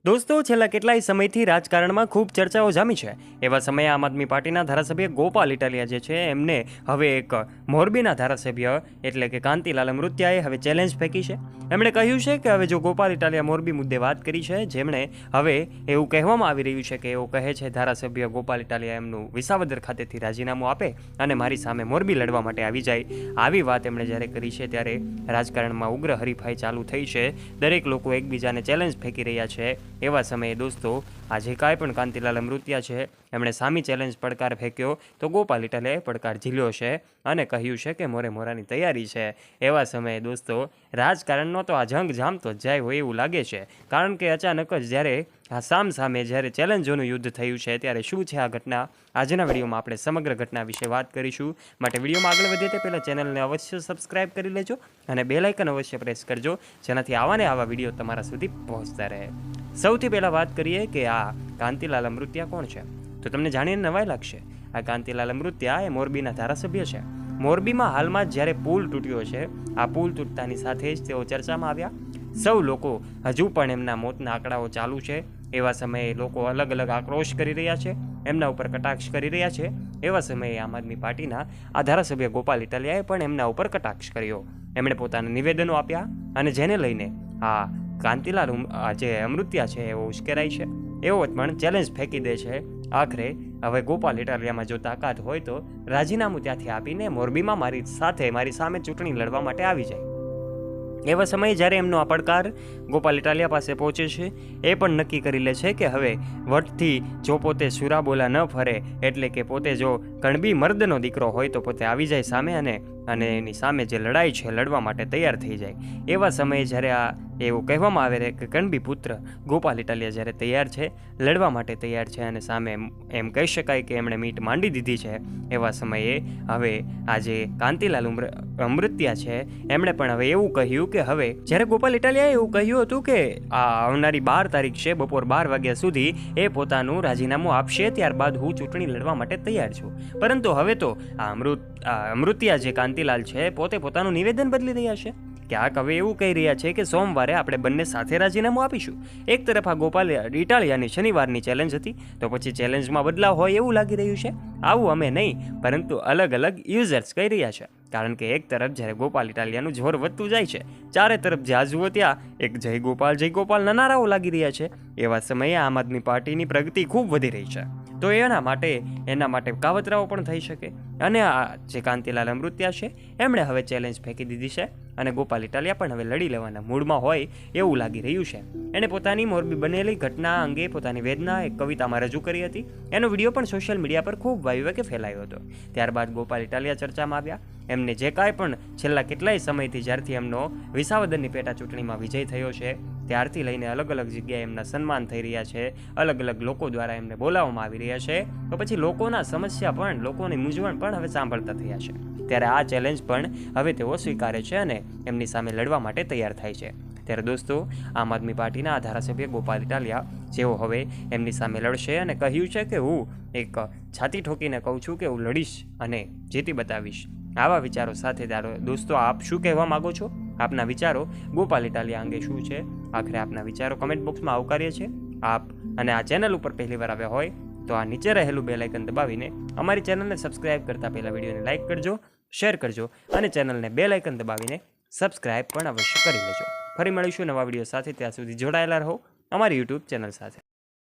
દોસ્તો, છેલ્લા કેટલાય સમયથી રાજકારણમાં ખૂબ ચર્ચાઓ જામી છે. એવા સમયે આમ આદમી પાર્ટીના ધારાસભ્ય ગોપાલ ઇટાલિયા જે છે એમને હવે એક મોરબીના ધારાસભ્ય એટલે કે કાંતિલાલ અમૃતિયાએ હવે ચેલેન્જ ફેંકી છે. એમણે કહ્યું છે કે હવે જો ગોપાલ ઇટાલિયા મોરબી મુદ્દે વાત કરી છે, જેમણે હવે એવું કહેવામાં આવી રહ્યું છે કે એવું કહે છે ધારાસભ્ય ગોપાલ ઇટાલિયા એમનું વિસાવદર ખાતેથી રાજીનામું આપે અને મારી સામે મોરબી લડવા માટે આવી જાય. આવી વાત એમણે જ્યારે કરી છે ત્યારે રાજકારણમાં ઉગ્ર હરીફાઈ ચાલુ થઈ છે. દરેક લોકો એકબીજાને ચેલેન્જ ફેંકી રહ્યા છે. એવા સમયે દોસ્તો, આજે કાંઈ પણ કાંતિલાલ અમૃતિયા છે એમણે સામી ચેલેન્જ પડકાર ફેંક્યો તો ગોપાલ ઇટાલિયાએ પડકાર ઝીલ્યો છે અને કહ્યું છે કે મોરે મોરાની તૈયારી છે. એવા સમયે દોસ્તો, રાજકારણનો તો આ જંગ જામતો જ જાય હોય એવું લાગે છે, કારણ કે અચાનક જ જ્યારે આ સામે જ્યારે ચેલેન્જોનું યુદ્ધ થયું છે ત્યારે શું છે આ ઘટના, આજના વિડીયોમાં આપણે સમગ્ર ઘટના વિશે વાત કરીશું. માટે વિડીયોમાં આગળ વધીએ તે પહેલાં ચેનલને અવશ્ય સબસ્ક્રાઇબ કરી લેજો અને બેલ આઇકન અવશ્ય પ્રેસ કરજો, જેનાથી આવા ને આવા વિડીયો તમારા સુધી પહોંચતા રહે. સૌથી પહેલાં વાત કરીએ કે આ કાંતિલાલ અમૃતિયા કોણ છે, તો તમને જાણીને નવાઈ લાગશે. આ કાંતિલાલ અમૃતિયા એ મોરબીના ધારાસભ્ય છે. મોરબીમાં હાલમાં જ્યારે પુલ તૂટ્યો છે, આ પુલ તૂટતાની સાથે જ તેઓ ચર્ચામાં આવ્યા. સૌ લોકો હજુ પણ એમના મોતના આંકડાઓ ચાલુ છે. એવા સમયે લોકો અલગ અલગ આક્રોશ કરી રહ્યા છે, એમના ઉપર કટાક્ષ કરી રહ્યા છે. એવા સમયે આમ આદમી પાર્ટીના આ ધારાસભ્ય ગોપાલ ઇટાલિયાએ પણ એમના ઉપર કટાક્ષ કર્યો. એમણે પોતાના નિવેદનો આપ્યા અને જેને લઈને આ કાંતિલાલ જે અમૃતિયા છે એવો ઉશ્કેરાય છે. એવો પણ ચેલેન્જ ફેંકી દે છે. આખરે હવે ગોપાલ ઇટાલિયામાં જો તાકાત હોય તો રાજીનામું ત્યાંથી આપીને મોરબીમાં મારી સામે ચૂંટણી લડવા માટે આવી જાય. એવા સમયે જ્યારે એમનો આ પડકાર ગોપાલ ઇટાલિયા પાસે પહોંચે છે, એ પણ નક્કી કરી લે છે કે હવે વટથી જો પોતે સુરાબોલા ન ફરે, એટલે કે પોતે જો કણબી મર્દનો દીકરો હોય તો પોતે આવી જાય સામે અને એની સામે જે લડાઈ છે લડવા માટે તૈયાર થઈ જાય. એવા સમયે જ્યારે આ એવું કહેવામાં આવે છે કે કણબી પુત્ર ગોપાલ ઇટાલિયા જ્યારે તૈયાર છે, લડવા માટે તૈયાર છે અને સામે એમ કહી શકાય કે એમણે મીટ માંડી દીધી છે. એવા સમયે હવે આજે કાંતિલાલ અમૃતિયા છે એમણે પણ હવે એવું કહ્યું કે હવે જ્યારે ગોપાલ ઇટાલિયાએ એવું કહ્યું હતું કે આ આવનારી 12 તારીખ છે, બપોર 12 વાગ્યા સુધી એ પોતાનું રાજીનામું આપશે, ત્યારબાદ હું ચૂંટણી લડવા માટે તૈયાર છું. પરંતુ હવે તો આ અમૃતિયા જે કાંતિલાલ છે પોતે પોતાનું નિવેદન બદલી રહ્યા છે. ક્યાંક હવે એવું કહી રહ્યા છે કે સોમવારે આપણે બંને સાથે રાજીનામું આપીશું. એક તરફ આ ગોપાલ ઇટાલિયાની શનિવારની ચેલેન્જ હતી, તો પછી ચેલેન્જમાં બદલાવ હોય એવું લાગી રહ્યું છે. આવું અમે નહીં, પરંતુ અલગ અલગ યુઝર્સ કહી રહ્યા છે. કારણ કે એક તરફ જ્યારે ગોપાલ ઇટાલિયાનું જોર વધતું જાય છે, ચારે તરફ જ્યાં જુઓ ત્યાં એક જય ગોપાલના નારાઓ લાગી રહ્યા છે. એવા સમયે આમ આદમી પાર્ટીની પ્રગતિ ખૂબ વધી રહી છે, તો એના માટે કાવતરાઓ પણ થઈ શકે. અને આ જે કાંતિલાલ અમૃતિયા છે એમણે હવે ચેલેન્જ ફેંકી દીધી છે અને ગોપાલ ઇટાલિયા પણ હવે લડી લેવાના મૂડમાં હોય એવું લાગી રહ્યું છે. એણે પોતાની મોરબી બનેલી ઘટના અંગે પોતાની વેદના એક કવિતામાં રજૂ કરી હતી. એનો વિડીયો પણ સોશિયલ મીડિયા પર ખૂબ વાયુવેગે ફેલાયો હતો. ત્યારબાદ ગોપાલ ઇટાલિયા ચર્ચામાં આવ્યા. એમને જે કાંઈ પણ છેલ્લા કેટલાય સમયથી જ્યારથી એમનો વિસાવદરની પેટા ચૂંટણીમાં વિજય થયો છે ત્યારથી લઈને અલગ અલગ જગ્યાએ એમના સન્માન થઈ રહ્યા છે, અલગ અલગ લોકો દ્વારા એમને બોલાવવામાં આવી રહ્યા છે. તો પછી લોકોના સમસ્યા પણ, લોકોની મૂંઝવણ પણ હવે સાંભળતા થયા છે. ત્યારે આ ચેલેન્જ પણ હવે તેઓ સ્વીકારે છે અને એમની સામે લડવા માટે તૈયાર થાય છે. ત્યારે દોસ્તો, આમ આદમી પાર્ટીના આ ધારાસભ્ય ગોપાલ ઇટાલિયા જેઓ હવે એમની સામે લડશે અને કહ્યું છે કે હું એક છાતી ઠોકીને કહું છું કે હું લડીશ અને જીતી બતાવીશ. આવા વિચારો સાથે દોસ્તો, આપ શું કહેવા માગો છો? આપના વિચારો ગોપાલ ઇટાલિયા અંગે શું છે? આખરે આપના વિચારો કમેન્ટ બોક્સમાં આવકારીએ છીએ. આપ અને આ ચેનલ ઉપર પહેલીવાર આવ્યા હોય તો આ નીચે રહેલું બેલ આઇકન દબાવીને અમારી ચેનલને સબસ્ક્રાઇબ કરતાં પહેલાં વિડીયોને લાઇક કરજો, શેર કરજો અને ચેનલને બેલ આઇકન દબાવીને સબસ્ક્રાઇબ પણ અવશ્ય કરી લેજો. ફરી મળીશું નવા વિડીયો સાથે. ત્યાં સુધી જોડાયેલા રહો અમારી યુટ્યુબ ચેનલ સાથે.